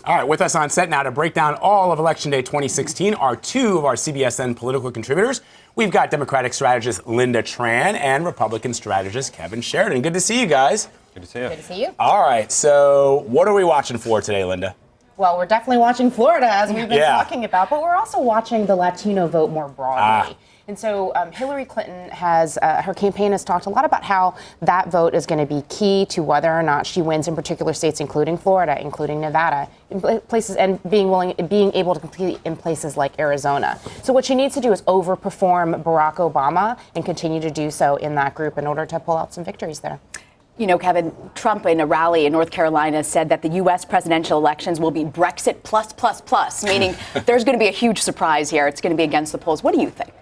All right, with us on set now to break down all of Election Day 2016 are two of our CBSN political contributors. We've got Democratic strategist Lynda Tran and Republican strategist Kevin Sheridan. Good to see you guys. Good to see you. Good to see you. All right, so what are we watching for today, Lynda? Well, we're definitely watching Florida, as we've been talking about, but we're also watching the Latino vote more broadly. And so Hillary Clinton has, her campaign has talked a lot about how that vote is going to be key to whether or not she wins in particular states, including Florida, including Nevada, in places, and being able to compete in places like Arizona. So what she needs to do is overperform Barack Obama and continue to do so in that group in order to pull out some victories there. You know, Kevin, Trump in a rally in North Carolina said that the U.S. presidential elections will be Brexit plus, meaning there's going to be a huge surprise here. It's going to be against the polls. What do you think?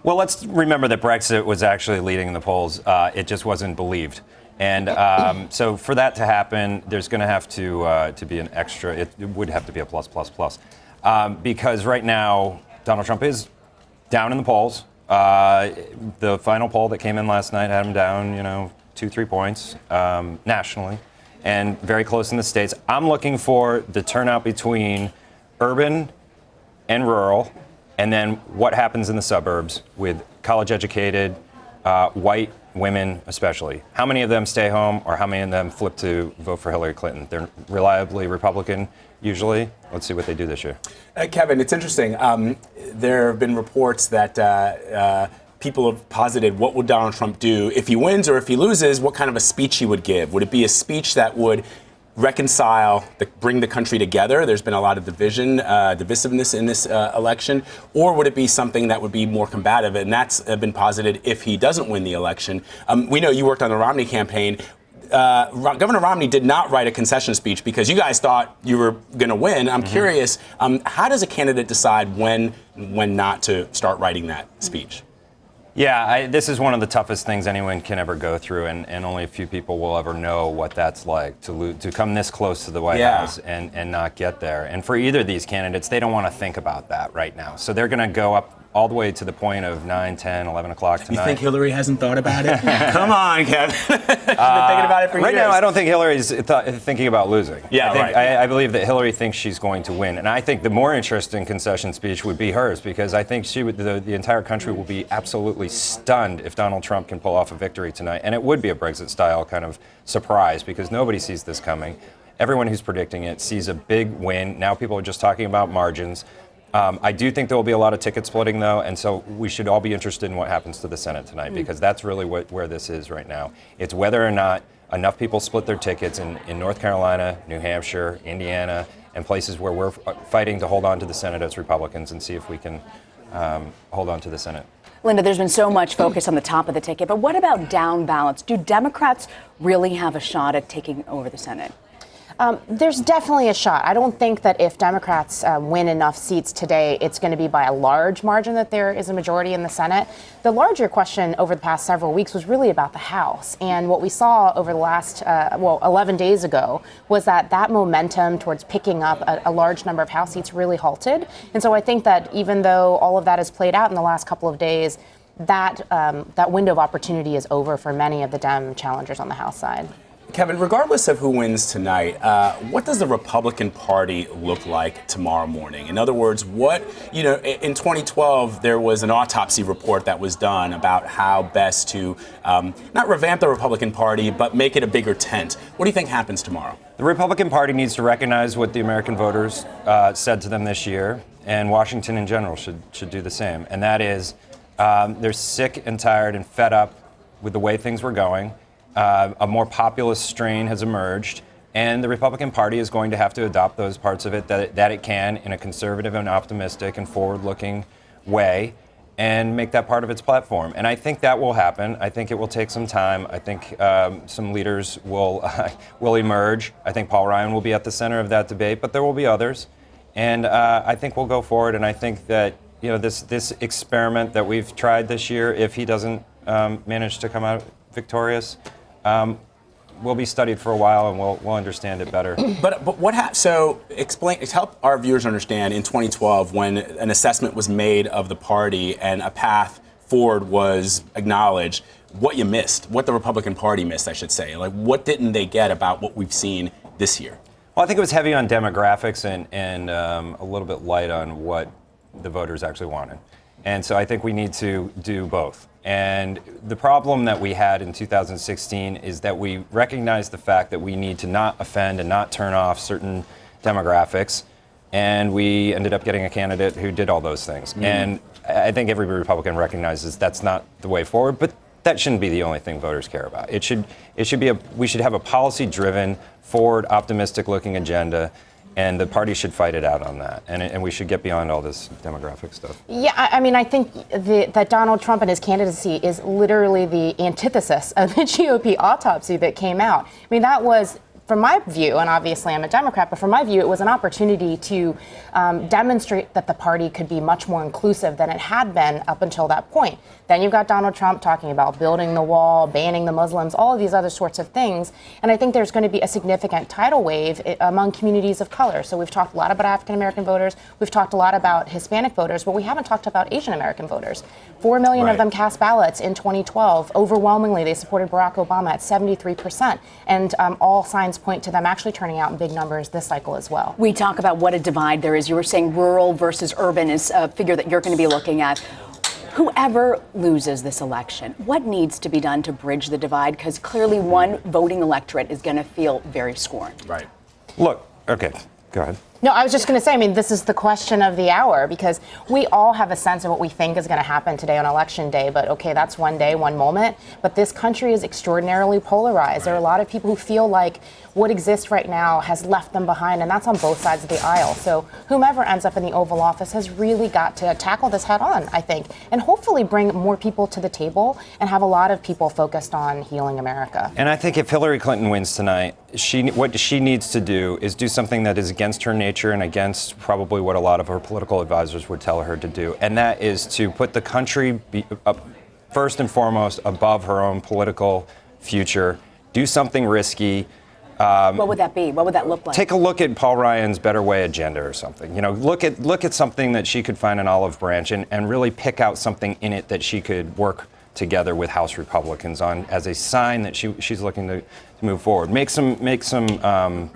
Well, let's remember that Brexit was actually leading the polls. It just wasn't believed. And so for that to happen, there's going to have to be an extra, it would have to be a plus. Because right now, Donald Trump is down in the polls. The final poll that came in last night had him down, 2-3 points nationally, and very close in the states. I'm looking for the turnout between urban and rural, and then what happens in the suburbs with college-educated white women especially. How many of them stay home, or how many of them flip to vote for Hillary Clinton? They're reliably Republican usually. Let's see what they do this year. Kevin, it's interesting. There have been reports that people have posited what would Donald Trump do if he wins, or if he loses, what kind of a speech he would give. Would it be a speech that would reconcile, bring the country together? There's been a lot of divisiveness in this election. Or would it be something that would be more combative? And that's been posited if he doesn't win the election. We know you worked on the Romney campaign. Governor Romney did not write a concession speech because you guys thought you were going to win. I'm curious, how does a candidate decide when not to start writing that speech? Yeah, this is one of the toughest things anyone can ever go through, and only a few people will ever know what that's like, to come this close to the White House and not get there. And for either of these candidates, they don't want to think about that right now. So they're going to go up all the way to the point of 9, 10, 11 o'clock tonight. You think Hillary hasn't thought about it? Come on, Kevin. She's been thinking about it for years. Right now, I don't think Hillary's thinking about losing. Yeah, I believe that Hillary thinks she's going to win. And I think the more interesting concession speech would be hers, because I think the entire country will be absolutely stunned if Donald Trump can pull off a victory tonight. And it would be a Brexit-style kind of surprise, because nobody sees this coming. Everyone who's predicting it sees a big win. Now people are just talking about margins. I do think there will be a lot of ticket splitting, though, and so we should all be interested in what happens to the Senate tonight, because that's really where this is right now. It's whether or not enough people split their tickets in North Carolina, New Hampshire, Indiana, and places where we're fighting to hold on to the Senate as Republicans, and see if we can hold on to the Senate. Lynda, there's been so much focus on the top of the ticket, but what about down ballots? Do Democrats really have a shot at taking over the Senate? There's definitely a shot. I don't think that if Democrats win enough seats today, it's going to be by a large margin that there is a majority in the Senate. The larger question over the past several weeks was really about the House. And what we saw over the last, 11 days ago was that momentum towards picking up a large number of House seats really halted. And so I think that even though all of that has played out in the last couple of days, that window of opportunity is over for many of the Dem challengers on the House side. Kevin, regardless of who wins tonight, what does the Republican Party look like tomorrow morning? In other words, in 2012, there was an autopsy report that was done about how best to not revamp the Republican Party, but make it a bigger tent. What do you think happens tomorrow? The Republican Party needs to recognize what the American voters said to them this year, and Washington in general should do the same. And that is, they're sick and tired and fed up with the way things were going. A more populist strain has emerged, and the Republican Party is going to have to adopt those parts of it that it can in a conservative and optimistic and forward-looking way, and make that part of its platform. And I think that will happen. I think it will take some time. I think some leaders will emerge. I think Paul Ryan will be at the center of that debate, but there will be others. And I think we'll go forward. And I think that this experiment that we've tried this year, if he doesn't manage to come out victorious, will be studied for a while, and we'll understand it better. But so help our viewers understand, in 2012, when an assessment was made of the party and a path forward was acknowledged, what you missed, what the Republican Party missed, I should say. Like, what didn't they get about what we've seen this year? Well, I think it was heavy on demographics and a little bit light on what the voters actually wanted. And so I think we need to do both. And the problem that we had in 2016 is that we recognized the fact that we need to not offend and not turn off certain demographics. And we ended up getting a candidate who did all those things. And I think every Republican recognizes that's not the way forward, but that shouldn't be the only thing voters care about. It should be we should have a policy-driven, forward, optimistic-looking agenda, and the party should fight it out on that. And we should get beyond all this demographic stuff. Yeah, I mean, I think that Donald Trump and his candidacy is literally the antithesis of the GOP autopsy that came out. I mean, that was, from my view, and obviously I'm a Democrat, but from my view, it was an opportunity to demonstrate that the party could be much more inclusive than it had been up until that point. Then you've got Donald Trump talking about building the wall, banning the Muslims, all of these other sorts of things. And I think there's going to be a significant tidal wave among communities of color. So we've talked a lot about African American voters. We've talked a lot about Hispanic voters, but we haven't talked about Asian American voters. 4 million of them cast ballots in 2012. Overwhelmingly, they supported Barack Obama at 73%. And all signs point to them actually turning out in big numbers this cycle as well. We talk about what a divide there is. You were saying rural versus urban is a figure that you're going to be looking at. Whoever loses this election, what needs to be done to bridge the divide? Because clearly one voting electorate is going to feel very scorned. Right. Look, okay, go ahead. No, I was just going to say, I mean, this is the question of the hour, because we all have a sense of what we think is going to happen today on Election Day. But okay, that's one day, one moment. But this country is extraordinarily polarized. There are a lot of people who feel like what exists right now has left them behind, and that's on both sides of the aisle. So whomever ends up in the Oval Office has really got to tackle this head on, I think, and hopefully bring more people to the table and have a lot of people focused on healing America. And I think if Hillary Clinton wins tonight, what she needs to do is do something that is against her nature and against probably what a lot of her political advisors would tell her to do. And that is to put the country first and foremost above her own political future, do something risky. What would that be? What would that look like? Take a look at Paul Ryan's Better Way agenda or something. You know, look at something that she could find an olive branch and really pick out something in it that she could work together with House Republicans on as a sign that she's looking to move forward. Make some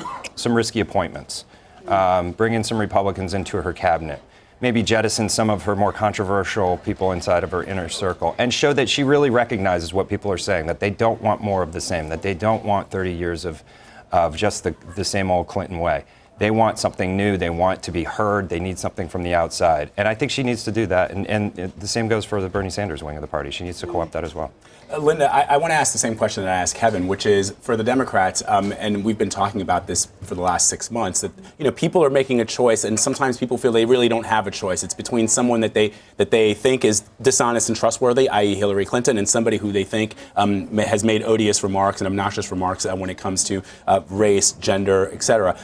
risky appointments. Bring in some Republicans into her cabinet. Maybe jettison some of her more controversial people inside of her inner circle and show that she really recognizes what people are saying, that they don't want more of the same, that they don't want 30 years of just the same old Clinton way. They want something new. They want to be heard. They need something from the outside. And I think she needs to do that. And the same goes for the Bernie Sanders wing of the party. She needs to co-opt that as well. Lynda, I want to ask the same question that I asked Kevin, which is for the Democrats, and we've been talking about this for the last 6 months, that people are making a choice, and sometimes people feel they really don't have a choice. It's between someone that they think is dishonest and trustworthy, i.e. Hillary Clinton, and somebody who they think has made odious remarks and obnoxious remarks when it comes to race, gender, etc.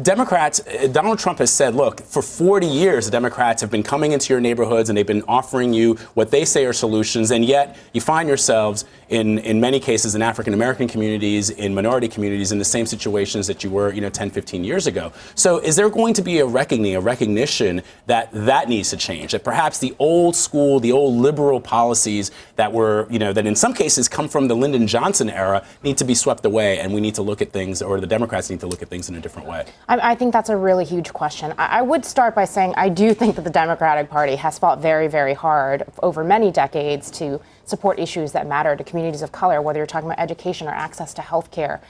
Democrats, Donald Trump has said, look, for 40 years, the Democrats have been coming into your neighborhoods and they've been offering you what they say are solutions. And yet you find yourselves in many cases in African-American communities, in minority communities, in the same situations that you were, 10, 15 years ago. So is there going to be a recognition that needs to change, that perhaps the old school, the old liberal policies that were, that in some cases come from the Lyndon Johnson era need to be swept away, and we need to look at things, or the Democrats need to look at things in a different way? I think that's a really huge question. I would start by saying I do think that the Democratic Party has fought very, very hard over many decades to support issues that matter to communities of color, whether you're talking about education or access to health care,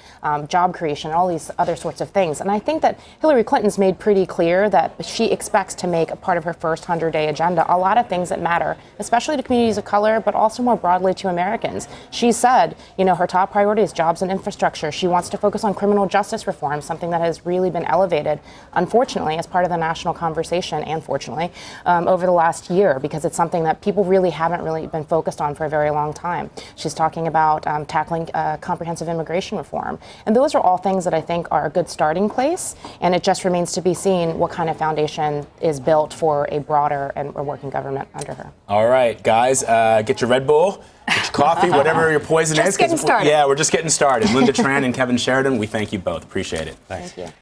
job creation, all these other sorts of things. And I think that Hillary Clinton's made pretty clear that she expects to make a part of her first 100-day agenda a lot of things that matter, especially to communities of color, but also more broadly to Americans. She said, her top priority is jobs and infrastructure. She wants to focus on criminal justice reform, something that has really been elevated, unfortunately, as part of the national conversation, and fortunately, over the last year, because it's something that people really haven't really been focused on for a very long time. She's talking about tackling comprehensive immigration reform. And those are all things that I think are a good starting place. And it just remains to be seen what kind of foundation is built for a broader and a working government under her. All right, guys, get your Red Bull, get your coffee, whatever your poison is. Just getting started. Yeah, we're just getting started. Lynda Tran and Kevin Sheridan, we thank you both. Appreciate it. Thanks. Thank you.